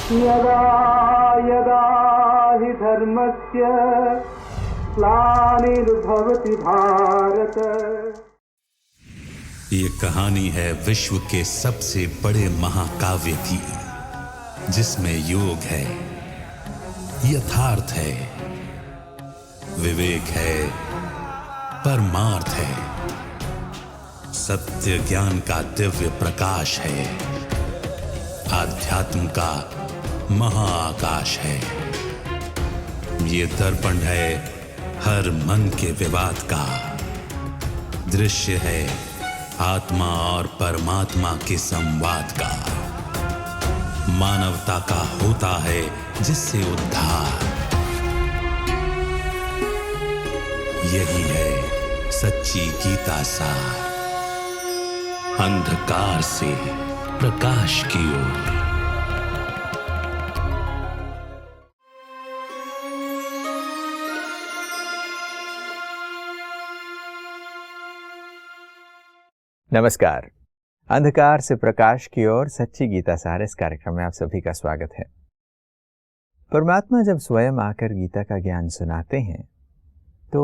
यदा यदा हि धर्मस्य ग्लानिर्भवति भारत। ये कहानी है विश्व के सबसे बड़े महाकाव्य की, जिसमें योग है, यथार्थ है, विवेक है, परमार्थ है, सत्य ज्ञान का दिव्य प्रकाश है, आध्यात्म का महाआकाश है। ये दर्पण है हर मन के विवाद का, दृश्य है आत्मा और परमात्मा के संवाद का, मानवता का होता है जिससे उद्धार। यही है सच्ची गीता सार, अंधकार से प्रकाश की ओर। नमस्कार। अंधकार से प्रकाश की ओर सच्ची गीता सार इस कार्यक्रम में आप सभी का स्वागत है। परमात्मा जब स्वयं आकर गीता का ज्ञान सुनाते हैं तो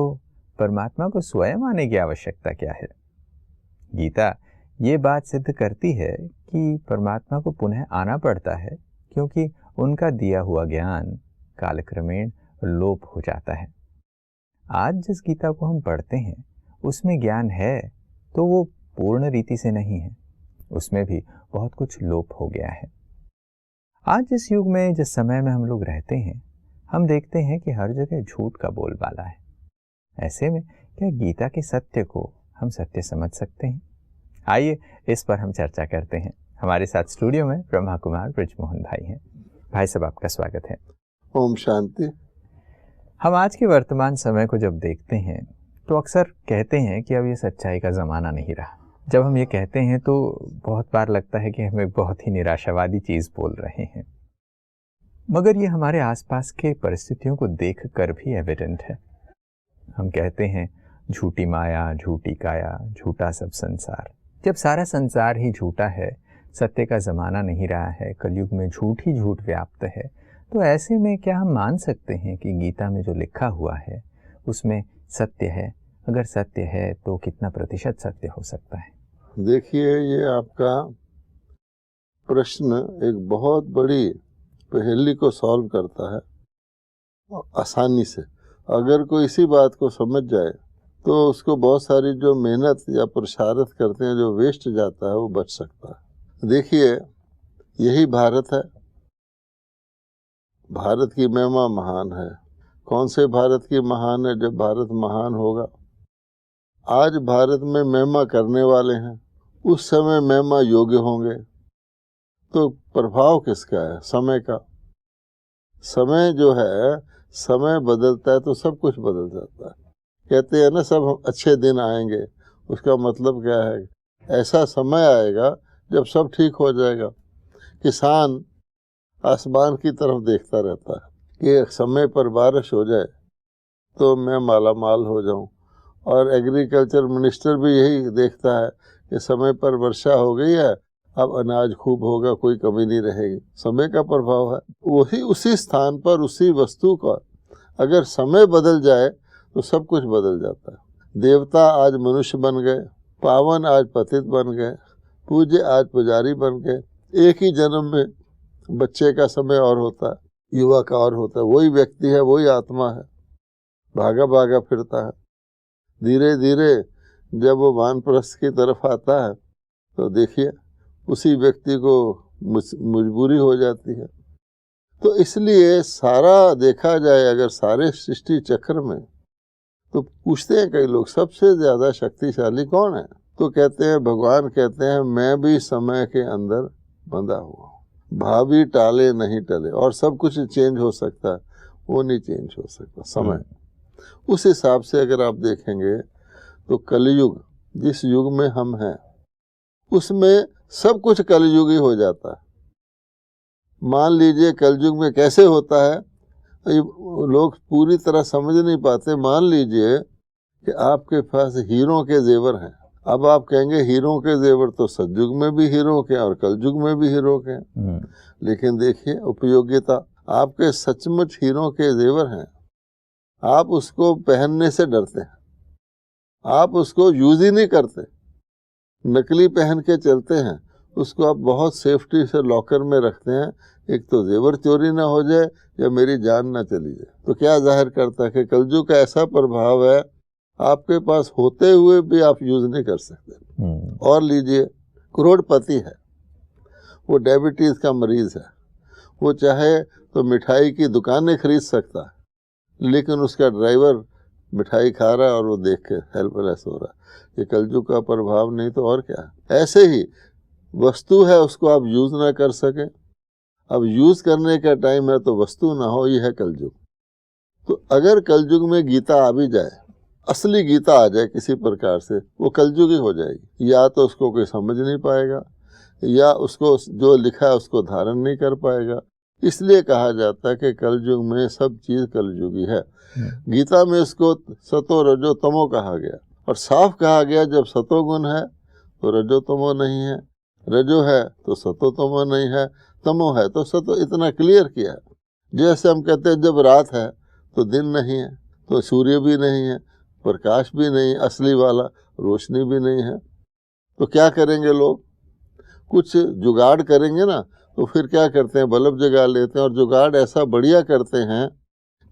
परमात्मा को स्वयं आने की आवश्यकता क्या है? गीता ये बात सिद्ध करती है कि परमात्मा को पुनः आना पड़ता है, क्योंकि उनका दिया हुआ ज्ञान कालक्रमेण लोप हो जाता है। आज जिस गीता को हम पढ़ते हैं उसमें ज्ञान है तो वो पूर्ण रीति से नहीं है, उसमें भी बहुत कुछ लोप हो गया है। आज जिस युग में, जिस समय में हम लोग रहते हैं, हम देखते हैं कि हर जगह झूठ का बोलबाला है। ऐसे में क्या गीता के सत्य को हम सत्य समझ सकते हैं? आइए इस पर हम चर्चा करते हैं। हमारे साथ स्टूडियो में ब्रह्मा कुमार बृजमोहन भाई हैं। भाई साहब, आपका स्वागत है। ओम शांति। हम आज के वर्तमान समय को जब देखते हैं तो अक्सर कहते हैं कि अब ये सच्चाई का ज़माना नहीं रहा। जब हम ये कहते हैं तो बहुत बार लगता है कि हम एक बहुत ही निराशावादी चीज़ बोल रहे हैं, मगर ये हमारे आसपास के परिस्थितियों को देखकर भी एविडेंट है। हम कहते हैं झूठी माया, झूठी काया, झूठा सब संसार। जब सारा संसार ही झूठा है, सत्य का ज़माना नहीं रहा है, कलयुग में झूठ ही झूठ व्याप्त है, तो ऐसे में क्या हम मान सकते हैं कि गीता में जो लिखा हुआ है उसमें सत्य है? अगर सत्य है तो कितना प्रतिशत सत्य हो सकता है? देखिए, ये आपका प्रश्न एक बहुत बड़ी पहेली को सॉल्व करता है आसानी से। अगर कोई इसी बात को समझ जाए तो उसको बहुत सारी जो मेहनत या पुरुषार्थ करते हैं, जो वेस्ट जाता है, वो बच सकता है। देखिए, यही भारत है। भारत की महिमा महान है। कौन से भारत की महान है? जब भारत महान होगा। आज भारत में महिमा करने वाले हैं, उस समय महिमा योग्य होंगे, तो प्रभाव किसका है? समय का। समय जो है, समय बदलता है तो सब कुछ बदल जाता है। कहते हैं ना, सब अच्छे दिन आएंगे। उसका मतलब क्या है? ऐसा समय आएगा जब सब ठीक हो जाएगा। किसान आसमान की तरफ देखता रहता है कि समय पर बारिश हो जाए तो मैं माला माल हो जाऊं, और एग्रीकल्चर मिनिस्टर भी यही देखता है कि समय पर वर्षा हो गई है, अब अनाज खूब होगा, कोई कमी नहीं रहेगी। समय का प्रभाव है। वही उसी स्थान पर उसी वस्तु का अगर समय बदल जाए तो सब कुछ बदल जाता है। देवता आज मनुष्य बन गए, पावन आज पतित बन गए, पूज्य आज पुजारी बन गए। एक ही जन्म में बच्चे का समय और होता है, युवा का और होता है। वही व्यक्ति है, वही आत्मा है, भागा भागा फिरता है। धीरे धीरे जब वो वानप्रस्थ की तरफ आता है तो देखिए उसी व्यक्ति को मजबूरी हो जाती है। तो इसलिए सारा देखा जाए, अगर सारे सृष्टि चक्र में, तो पूछते हैं कई लोग सबसे ज़्यादा शक्तिशाली कौन है? तो कहते हैं, भगवान कहते हैं, मैं भी समय के अंदर बंधा हुआ हूँ। भावी टाले नहीं टले, और सब कुछ चेंज हो सकता है, वो नहीं चेंज हो सकता समय। उस हिसाब से अगर आप देखेंगे तो कलयुग, जिस युग में हम हैं, उसमें सब कुछ कलयुग ही हो जाता है। मान लीजिए कलयुग में कैसे होता है, लोग पूरी तरह समझ नहीं पाते। मान लीजिए कि आपके पास हीरों के जेवर हैं, अब आप कहेंगे हीरो के जेवर तो सतयुग में भी हीरो के और कलयुग में भी हीरो के हैं, लेकिन देखिए उपयोगिता, आपके सचमुच हीरो के जेवर हैं, आप उसको पहनने से डरते हैं, आप उसको यूज ही नहीं करते, नकली पहन के चलते हैं, उसको आप बहुत सेफ्टी से लॉकर में रखते हैं, एक तो जेवर चोरी ना हो जाए या मेरी जान ना चली जाए। तो क्या जाहिर करता है कि कलयुग का ऐसा प्रभाव है, आपके पास होते हुए भी आप यूज नहीं कर सकते। और लीजिए, करोड़पति है, वो डायबिटीज का मरीज है, वो चाहे तो मिठाई की दुकानें खरीद सकता है, लेकिन उसका ड्राइवर मिठाई खा रहा है और वो देख के हेल्पलेस हो रहा है। ये कलयुग का प्रभाव नहीं तो और क्या है। ऐसे ही वस्तु है, उसको आप यूज ना कर सके, अब यूज करने का टाइम है तो वस्तु ना हो, ये है कलयुग। तो अगर कलयुग में गीता आ भी जाए, असली गीता आ जाए किसी प्रकार से, वो कलयुग ही हो जाएगी। या तो उसको कोई समझ नहीं पाएगा, या उसको जो लिखा है उसको धारण नहीं कर पाएगा। इसलिए कहा जाता है कि कलयुग में सब चीज कलयुगी है। गीता में इसको सतो रजो तमो कहा गया, और साफ कहा गया जब सतो गुण है तो रजो तमो नहीं है, रजो है तो सतो तमो नहीं है, तमो है तो सतो, इतना क्लियर किया। जैसे हम कहते हैं जब रात है तो दिन नहीं है, तो सूर्य भी नहीं है, प्रकाश भी नहीं, असली वाला रोशनी भी नहीं है। तो क्या करेंगे लोग, कुछ जुगाड़ करेंगे ना, तो फिर क्या करते हैं, बल्ब जगा लेते हैं, और जुगाड़ ऐसा बढ़िया करते हैं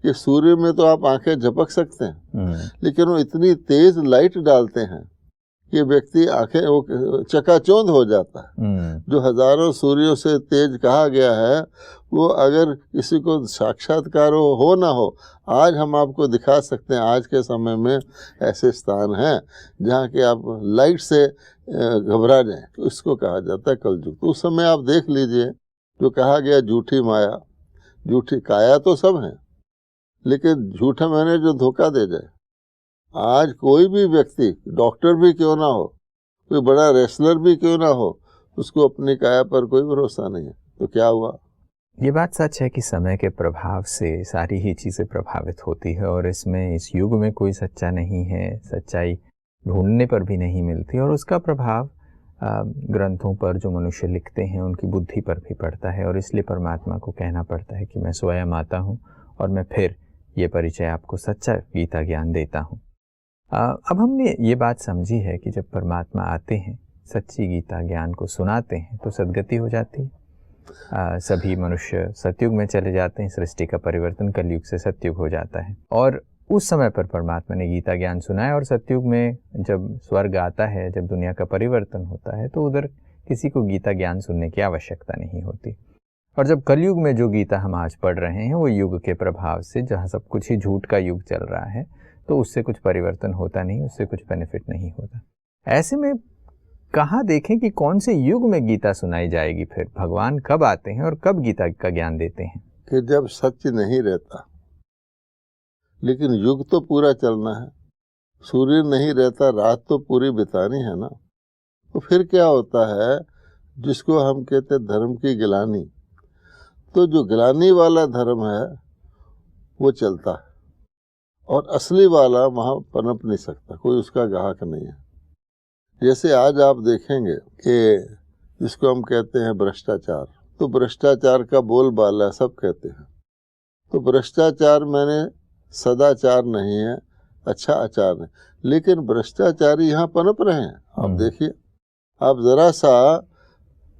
कि सूर्य में तो आप आंखें झपक सकते हैं, लेकिन वो इतनी तेज लाइट डालते हैं कि व्यक्ति आंखें वो चकाचौंध हो जाता है। जो हजारों सूर्यों से तेज कहा गया है, वो अगर किसी को साक्षात्कार हो ना हो, आज हम आपको दिखा सकते हैं। आज के समय में ऐसे स्थान हैं जहाँ के आप लाइट से घबरा जाएं, तो इसको कहा जाता है कलयुग। तो उस समय आप देख लीजिए, जो कहा गया झूठी माया, झूठी काया तो सब है, लेकिन झूठा मैंने जो धोखा दे जाए। आज कोई भी व्यक्ति, डॉक्टर भी क्यों ना हो, कोई बड़ा रेसलर भी क्यों ना हो, उसको अपनी काया पर कोई भरोसा नहीं है। तो क्या हुआ? ये बात सच है कि समय के प्रभाव से सारी ही चीज़ें प्रभावित होती है, और इसमें इस युग में कोई सच्चा नहीं है, सच्चाई ढूंढने पर भी नहीं मिलती, और उसका प्रभाव ग्रंथों पर जो मनुष्य लिखते हैं उनकी बुद्धि पर भी पड़ता है। और इसलिए परमात्मा को कहना पड़ता है कि मैं स्वयं आता हूँ और मैं फिर ये परिचय आपको सच्चा गीता ज्ञान देता हूँ। अब हमने ये बात समझी है कि जब परमात्मा आते हैं, सच्ची गीता ज्ञान को सुनाते हैं, तो सद्गति हो जाती है। सभी मनुष्य सतयुग में चले जाते हैं, सृष्टि का परिवर्तन कलयुग से सतयुग हो जाता है। और उस समय पर परमात्मा ने गीता ज्ञान सुनाया, और सतयुग में जब स्वर्ग आता है, जब दुनिया का परिवर्तन होता है, तो उधर किसी को गीता ज्ञान सुनने की आवश्यकता नहीं होती। और जब कलयुग में जो गीता हम आज पढ़ रहे हैं, वो युग के प्रभाव से, जहाँ सब कुछ ही झूठ का युग चल रहा है, तो उससे कुछ परिवर्तन होता नहीं, उससे कुछ बेनिफिट नहीं होता। ऐसे में कहाँ देखें कि कौन से युग में गीता सुनाई जाएगी? फिर भगवान कब आते हैं और कब गीता का ज्ञान देते हैं? कि जब सत्य नहीं रहता, लेकिन युग तो पूरा चलना है। सूर्य नहीं रहता, रात तो पूरी बितानी है ना। तो फिर क्या होता है, जिसको हम कहते हैं धर्म की गिलानी, तो जो गिलानी वाला धर्म है वो चलता है, और असली वाला वहाँ पनप नहीं सकता, कोई उसका ग्राहक नहीं है। जैसे आज आप देखेंगे कि जिसको हम कहते हैं भ्रष्टाचार, तो भ्रष्टाचार का बोलबाला सब कहते हैं। तो भ्रष्टाचार मैंने सदाचार नहीं है, अच्छा आचार नहीं, लेकिन भ्रष्टाचारी यहाँ पनप रहे हैं। आप देखिए, आप जरा सा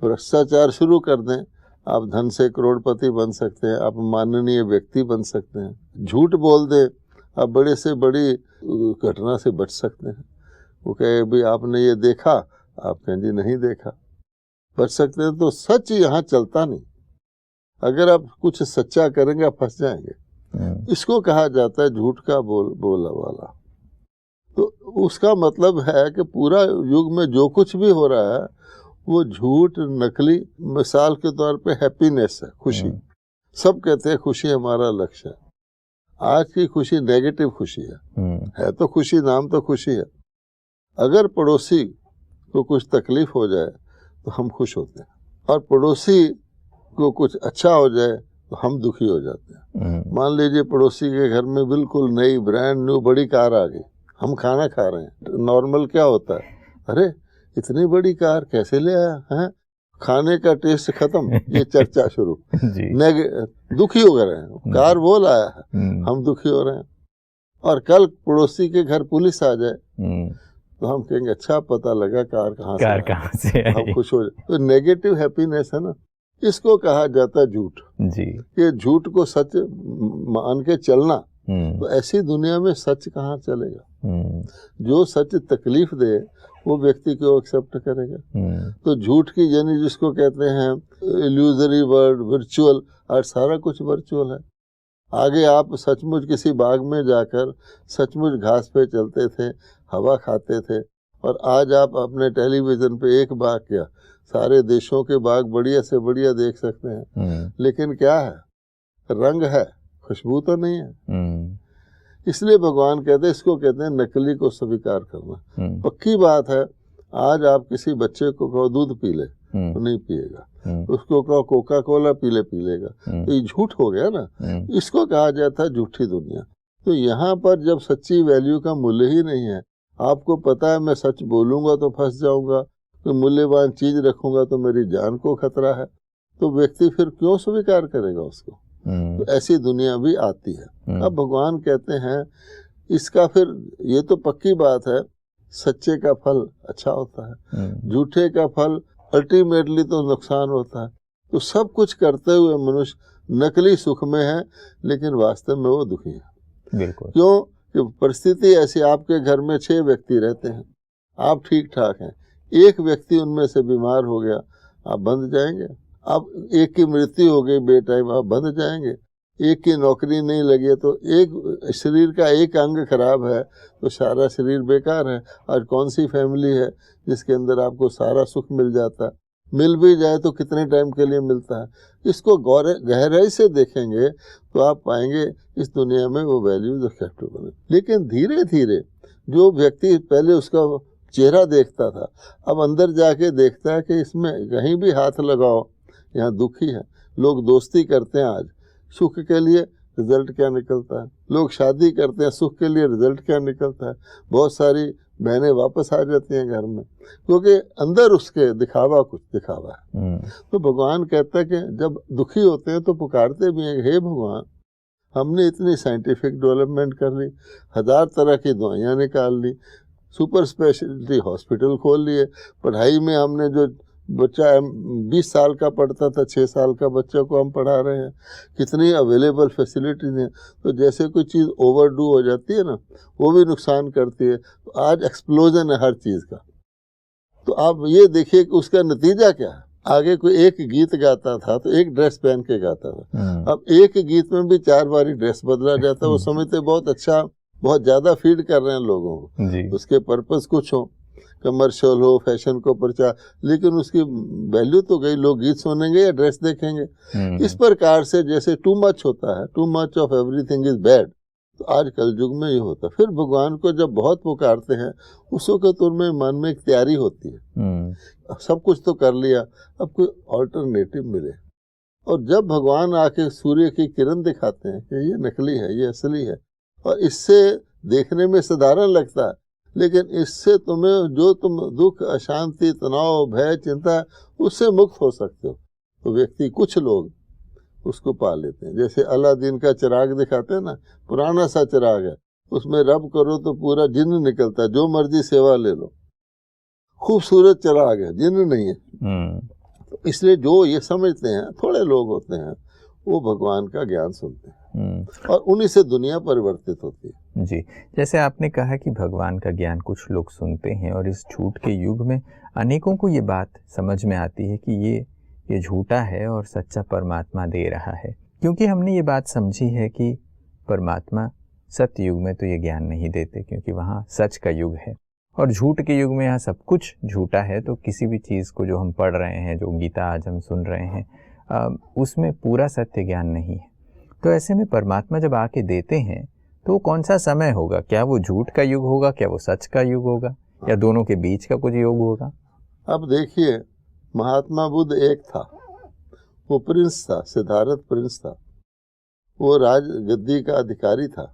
भ्रष्टाचार शुरू कर दें, आप धन से करोड़पति बन सकते हैं, आप माननीय व्यक्ति बन सकते हैं। झूठ बोल दें, आप बड़े से बड़ी घटना से बच सकते हैं। वो कहे भाई आपने ये देखा, आप कहें जी नहीं देखा, बच सकते हैं। तो सच यहाँ चलता नहीं, अगर आप कुछ सच्चा करेंगे आप फंस जाएंगे। इसको कहा जाता है झूठ का बोला वाला। तो उसका मतलब है कि पूरा युग में जो कुछ भी हो रहा है वो झूठ, नकली। मिसाल के तौर पे हैप्पीनेस है, खुशी। सब कहते हैं खुशी हमारा लक्ष्य है। आज की खुशी नेगेटिव खुशी है तो खुशी, नाम तो खुशी है। अगर पड़ोसी को कुछ तकलीफ हो जाए तो हम खुश होते हैं, और पड़ोसी को कुछ अच्छा हो जाए तो हम दुखी हो जाते हैं। मान लीजिए पड़ोसी के घर में बिल्कुल नई ब्रांड न्यू बड़ी कार आ गई, हम खाना खा रहे हैं। नॉर्मल क्या होता है, अरे इतनी बड़ी कार कैसे ले आया है, खाने का टेस्ट खत्म, ये चर्चा शुरू। दुखी हो गए हैं, कार वो लाया है, हम दुखी हो रहे हैं। और कल पड़ोसी के घर पुलिस आ जाए तो हम कहेंगे अच्छा पता लगा कार कहाँ से हम खुश हो जाए। तो नेगेटिव हैप्पीनेस है ना, इसको कहा जाता है झूठ जी। ये झूठ को सच मान के चलना, तो ऐसी दुनिया में सच कहाँ चलेगा। जो सच तकलीफ दे वो व्यक्ति को एक्सेप्ट करेगा। तो झूठ की यानी जिसको कहते हैं इल्यूजरी वर्ड, वर्चुअल, और सारा कुछ वर्चुअल है। आगे आप सचमुच किसी बाग में जाकर सचमुच घास पे चलते थे, हवा खाते थे, और आज आप अपने टेलीविजन पे एक बाग क्या सारे देशों के बाग बढ़िया से बढ़िया देख सकते हैं। लेकिन क्या है, रंग है, खुशबू तो नहीं है। इसलिए भगवान कहते हैं, इसको कहते हैं नकली को स्वीकार करना। पक्की बात है, आज आप किसी बच्चे को कहो दूध पी ले तो नहीं पिएगा, उसको कहो कोका कोला पी लेगा, तो ये झूठ हो गया ना। इसको कहा जाता है झूठी दुनिया। तो यहाँ पर जब सच्ची वैल्यू का मूल्य ही नहीं है, आपको पता है मैं सच बोलूंगा तो फंस जाऊंगा, तो मूल्यवान चीज रखूंगा तो मेरी जान को खतरा है, तो व्यक्ति फिर क्यों स्वीकार करेगा उसको। तो ऐसी दुनिया भी आती है। अब भगवान कहते हैं इसका फिर ये तो पक्की बात है, सच्चे का फल अच्छा होता है, झूठे का फल अल्टीमेटली तो नुकसान होता है। तो सब कुछ करते हुए मनुष्य नकली सुख में है, लेकिन वास्तव में वो दुखी है। बिल्कुल। क्यों कि परिस्थिति ऐसी, आपके घर में 6 व्यक्ति रहते हैं, आप ठीक ठाक हैं, एक व्यक्ति उनमें से बीमार हो गया, आप बंध जाएंगे। अब एक की मृत्यु हो गई बेटाइम, आप बंध जाएंगे। एक की नौकरी नहीं लगी तो एक शरीर का एक अंग खराब है तो सारा शरीर बेकार है। आज कौन सी फैमिली है जिसके अंदर आपको सारा सुख मिल जाता है, मिल भी जाए तो कितने टाइम के लिए मिलता है। इसको गहराई से देखेंगे तो आप पाएंगे इस दुनिया में वो वैल्यूज एक्सेप्टेबल है। लेकिन धीरे धीरे जो व्यक्ति पहले उसका चेहरा देखता था, अब अंदर जाके देखता है कि इसमें कहीं भी हाथ लगाओ यहाँ दुखी है। लोग दोस्ती करते हैं आज सुख के लिए, रिजल्ट क्या निकलता है। लोग शादी करते हैं सुख के लिए, रिजल्ट क्या निकलता है। बहुत सारी बहनें वापस आ जाती हैं घर में क्योंकि अंदर उसके कुछ दिखावा है। तो भगवान कहता है कि जब दुखी होते हैं तो पुकारते भी हैं, हे भगवान हमने इतनी साइंटिफिक डेवलपमेंट कर ली, 1000 तरह की दवाइयाँ निकाल ली, सुपर स्पेशलिटी हॉस्पिटल खोल लिए, पढ़ाई में हमने जो बच्चा 20 साल का पढ़ता था 6 साल का बच्चा को हम पढ़ा रहे हैं, कितनी अवेलेबल फैसिलिटीज हैं। तो जैसे कोई चीज़ ओवरडू हो जाती है ना, वो भी नुकसान करती है। तो आज एक्सप्लोजन है हर चीज़ का। तो आप ये देखिए कि उसका नतीजा क्या है। आगे कोई एक गीत गाता था तो एक ड्रेस पहन के गाता था, अब एक गीत में भी 4 बारी ड्रेस बदला जाता है। वो समझते बहुत अच्छा, बहुत ज़्यादा फीड कर रहे हैं लोगों को, उसके पर्पस कुछ हो, कमर्शियल हो, फैशन को प्रचार, लेकिन उसकी वैल्यू तो गई। लोग गीत सुनेंगे या ड्रेस देखेंगे। इस प्रकार से जैसे टू मच होता है, too much of everything is bad, तो आज कल युग में ये होता है। फिर भगवान को जब बहुत पुकारते हैं उसको के तुर में मन में एक तैयारी होती है, सब कुछ तो कर लिया, अब कोई ऑल्टरनेटिव मिले। और जब भगवान आके सूर्य की किरण दिखाते हैं कि ये नकली है, ये असली है, और इससे देखने में साधारण लगता है, लेकिन इससे तुम्हें जो तुम दुख, अशांति, तनाव, भय, चिंता, उससे मुक्त हो सकते हो। तो व्यक्ति, कुछ लोग उसको पा लेते हैं। जैसे अलादीन का चिराग दिखाते हैं ना, पुराना सा चिराग है, उसमें रब करो तो पूरा जिन्न निकलता है, जो मर्जी सेवा ले लो, खूबसूरत चिराग है, जिन्न नहीं है। तो इसलिए जो ये समझते हैं, थोड़े लोग होते हैं, वो भगवान का ज्ञान सुनते हैं और उन्हीं से दुनिया परिवर्तित होती है। जी, जैसे आपने कहा कि भगवान का ज्ञान कुछ लोग सुनते हैं, और इस झूठ के युग में अनेकों को ये बात समझ में आती है कि ये झूठा है और सच्चा परमात्मा दे रहा है। क्योंकि हमने ये बात समझी है कि परमात्मा सत्य युग में तो ये ज्ञान नहीं देते, क्योंकि वहाँ सच का युग है, और झूठ के युग में यहाँ सब कुछ झूठा है। तो किसी भी चीज़ को जो हम पढ़ रहे हैं, जो गीता आज हम सुन रहे हैं, उसमें पूरा सत्य ज्ञान नहीं है। तो ऐसे में परमात्मा जब आके देते हैं तो कौन सा समय होगा? क्या वो झूठ का युग होगा, क्या वो सच का युग होगा, या दोनों के बीच का कुछ युग होगा? अब देखिए, महात्मा बुद्ध एक था, वो प्रिंस था, सिद्धार्थ प्रिंस था, वो राज गद्दी का अधिकारी था।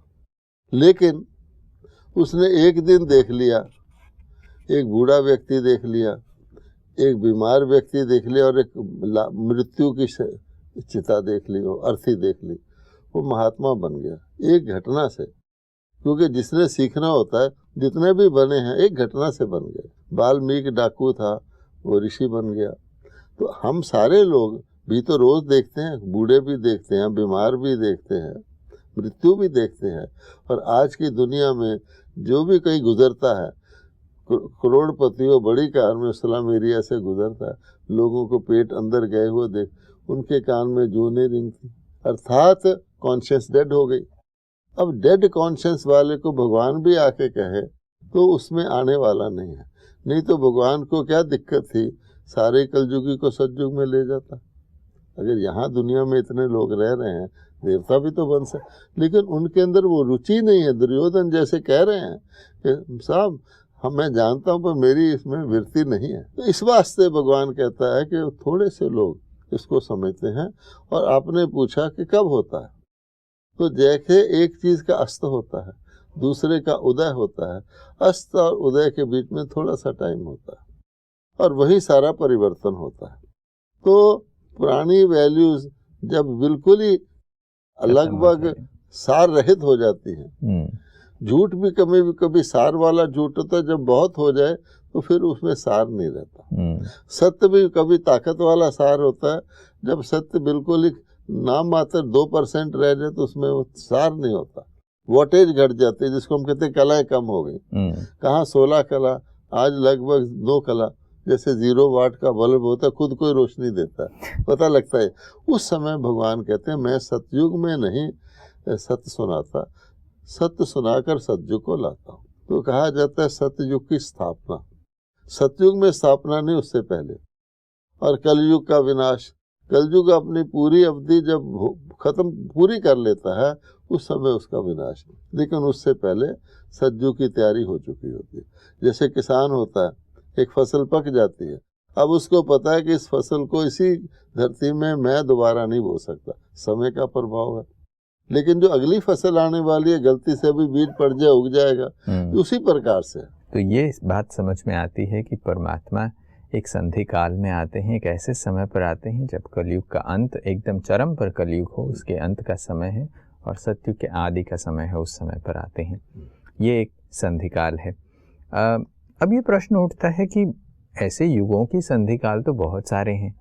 लेकिन उसने एक दिन देख लिया एक बूढ़ा व्यक्ति देख लिया, एक बीमार व्यक्ति देख लिया और एक मृत्यु की चिता देख ली, वो अर्थी देख ली, वो महात्मा बन गया एक घटना से। क्योंकि जिसने सीखना होता है, जितने भी बने हैं एक घटना से बन गए। वाल्मीकि डाकू था, वो ऋषि बन गया। तो हम सारे लोग भी तो रोज देखते हैं, बूढ़े भी देखते हैं, बीमार भी देखते हैं, मृत्यु भी देखते हैं। और आज की दुनिया में जो भी कहीं गुजरता है, करोड़पतियों बड़ी कार में स्लम एरिया से गुजरता है, लोगों को पेट अंदर गए हुए देख, उनके कान में जूं नहीं रिंगती, अर्थात कॉन्शियस डेड हो गई। अब डेड कॉन्शियस वाले को भगवान भी आके कहे तो उसमें आने वाला नहीं है। नहीं तो भगवान को क्या दिक्कत थी, सारे कलयुगी को सतयुग में ले जाता। अगर यहाँ दुनिया में इतने लोग रह रहे हैं, देवता भी तो बन सकते, लेकिन उनके अंदर वो रुचि नहीं है। दुर्योधन जैसे कह रहे हैं कि साहब मैं जानता हूँ पर मेरी इसमें वृत्ति नहीं है। तो इस वास्ते भगवान कहता है कि थोड़े से लोग इसको समझते हैं। और आपने पूछा कि कब होता है, तो जैसे एक चीज का अस्त होता है, दूसरे का उदय होता है, अस्त और उदय के बीच में थोड़ा सा टाइम होता है और वही सारा परिवर्तन होता है। तो पुरानी वैल्यूज जब बिल्कुल ही लगभग सार रहित हो जाती हैं, झूठ भी कभी सार वाला झूठ होता है, जब बहुत हो जाए तो फिर उसमें सार नहीं रहता। सत्य भी कभी ताकत वाला सार होता है, जब सत्य बिल्कुल ही नाम मात्र 2% रह जाए तो उसमें वो सार नहीं होता, वोटेज घट जाती है, जिसको हम कहते हैं कलाएं कम हो गई। कहाँ 16 कला, आज लगभग 2 कला। जैसे 0 वाट का बल्ब होता है, खुद को ही रोशनी देता है, पता लगता है। उस समय भगवान कहते हैं मैं सतयुग में नहीं सत्य सुनाता, सत्य सुनाकर सतयुग को लाता हूँ। तो कहा जाता है सतयुग की स्थापना, सतयुग में स्थापना नहीं, उससे पहले। और कलयुग का विनाश, कलयुग अपनी पूरी अवधि जब खत्म पूरी कर लेता है उस समय उसका विनाश, लेकिन उससे पहले सतयुग की तैयारी हो चुकी होती है। जैसे किसान होता है, एक फसल पक जाती है, अब उसको पता है कि इस फसल को इसी धरती में मैं दोबारा नहीं बो सकता, समय का प्रभाव है। लेकिन जो अगली फसल आने वाली है, गलती से भी बीज पड़ जाए उग जाएगा, उसी प्रकार से। तो ये बात समझ में आती है कि परमात्मा एक संधि काल में आते हैं, एक ऐसे समय पर आते हैं जब कलयुग का अंत एकदम चरम पर कलयुग हो, उसके अंत का समय है, और सतयुग के आदि का समय है, उस समय पर आते हैं। ये एक संधि काल है। अब ये प्रश्न उठता है कि ऐसे युगों की संधि काल तो बहुत सारे हैं।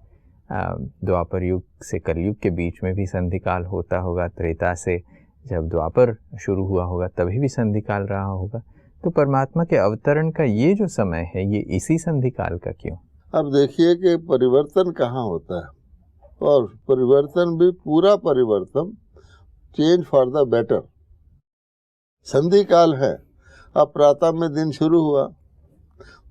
द्वापर युग से कलयुग के बीच में भी संधि काल होता होगा, त्रेता से जब द्वापर शुरू हुआ होगा तभी भी संधि काल रहा होगा। तो परमात्मा के अवतरण का ये जो समय है, ये इसी संधि काल का क्यों? अब देखिए कि परिवर्तन कहाँ होता है, और परिवर्तन भी पूरा परिवर्तन, चेंज फॉर द बेटर, संधि काल है। अब प्रातः में दिन शुरू हुआ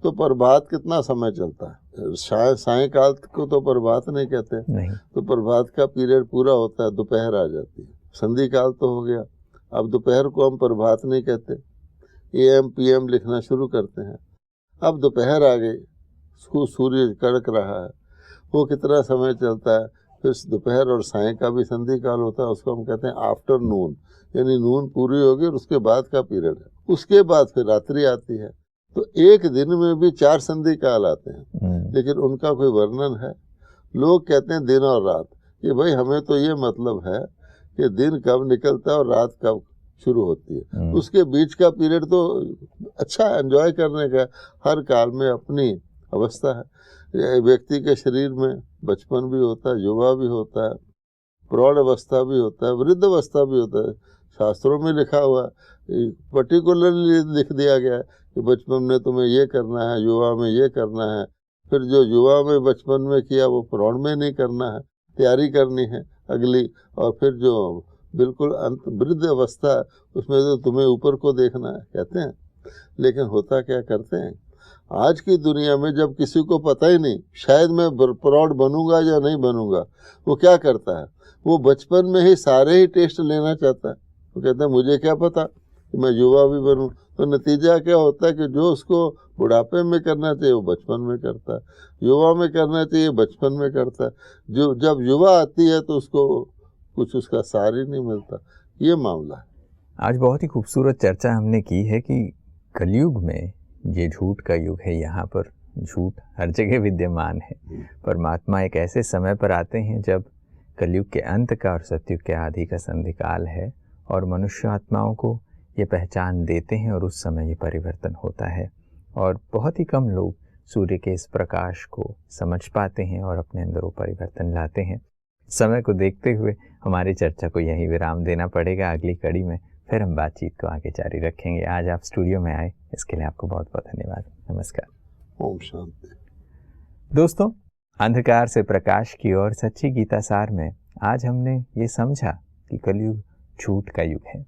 तो प्रभात कितना समय चलता है, सायंकाल को तो प्रभात नहीं कहते नहीं। तो प्रभात का पीरियड पूरा होता है, दोपहर आ जाती है, संधि काल तो हो गया। अब दोपहर को हम प्रभात नहीं कहते, AM PM लिखना शुरू करते हैं। अब दोपहर आ गई, सूर्य कड़क रहा है, वो कितना समय चलता है, फिर दोपहर और सायं का भी संधि काल होता है, उसको हम कहते हैं आफ्टरनून, यानी नून पूरी होगी और उसके बाद का पीरियड है। उसके बाद फिर रात्रि आती है। तो एक दिन में भी 4 संधि काल आते हैं, लेकिन उनका कोई वर्णन है? लोग कहते हैं दिन और रात, कि भाई हमें तो ये मतलब है कि दिन कब निकलता है और रात कब शुरू होती है, उसके बीच का पीरियड तो अच्छा एंजॉय करने का। हर काल में अपनी अवस्था है। व्यक्ति के शरीर में बचपन भी होता है, युवा भी होता है, प्रौढ़ अवस्था भी होता है, वृद्ध अवस्था भी होता है। शास्त्रों में लिखा हुआ है, पर्टिकुलरली लिख दिया गया है कि बचपन में तुम्हें ये करना है, युवा में ये करना है, फिर जो युवा में बचपन में किया वो प्रौढ़ में नहीं करना है, तैयारी करनी है अगली, और फिर जो बिल्कुल अंत वृद्ध अवस्था उसमें तो तुम्हें ऊपर को देखना है कहते हैं। लेकिन होता क्या करते हैं, आज की दुनिया में जब किसी को पता ही नहीं शायद मैं प्रौढ़ बनूंगा या नहीं बनूंगा, वो क्या करता है, वो बचपन में ही सारे ही टेस्ट लेना चाहता है। वो कहता है मुझे क्या पता कि मैं युवा भी बनूं। तो नतीजा क्या होता है कि जो उसको बुढ़ापे में करना चाहिए वो बचपन में करता है, युवा में करना चाहिए बचपन में करता है। जो जब युवा आती है तो उसको कुछ उसका सार ही नहीं मिलता। ये मामला है। आज बहुत ही खूबसूरत चर्चा हमने की है कि कलयुग में ये झूठ का युग है, यहाँ पर झूठ हर जगह विद्यमान है। परमात्मा एक ऐसे समय पर आते हैं जब कलयुग के अंत का और सतयुग के आदि का संधिकाल है, और मनुष्य आत्माओं को ये पहचान देते हैं और उस समय ये परिवर्तन होता है। और बहुत ही कम लोग सूर्य के इस प्रकाश को समझ पाते हैं और अपने अंदर वो परिवर्तन लाते हैं। समय को देखते हुए हमारी चर्चा को यहीं विराम देना पड़ेगा। अगली कड़ी में फिर हम बातचीत को आगे जारी रखेंगे। आज आप स्टूडियो में आए, इसके लिए आपको बहुत बहुत धन्यवाद। नमस्कार। ओम शांति। दोस्तों, अंधकार से प्रकाश की ओर सच्ची गीता सार में आज हमने ये समझा कि कलयुग झूठ का युग है।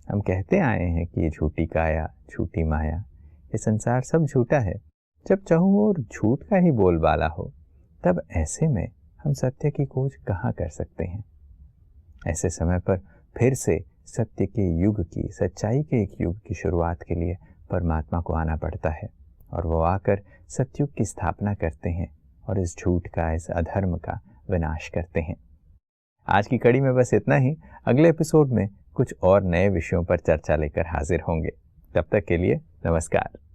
हम कहते आए हैं कि ये झूठी काया, झूठी माया, ये संसार सब झूठा है। जब चाहूँ और झूठ का ही बोलबाला हो, तब ऐसे में हम सत्य की खोज कहाँ कर सकते हैं। ऐसे समय पर फिर से सत्य के युग की, सच्चाई के एक युग की शुरुआत के लिए परमात्मा को आना पड़ता है, और वो आकर सतयुग की स्थापना करते हैं और इस झूठ का, इस अधर्म का विनाश करते हैं। आज की कड़ी में बस इतना ही। अगले एपिसोड में कुछ और नए विषयों पर चर्चा लेकर हाजिर होंगे। तब तक के लिए नमस्कार।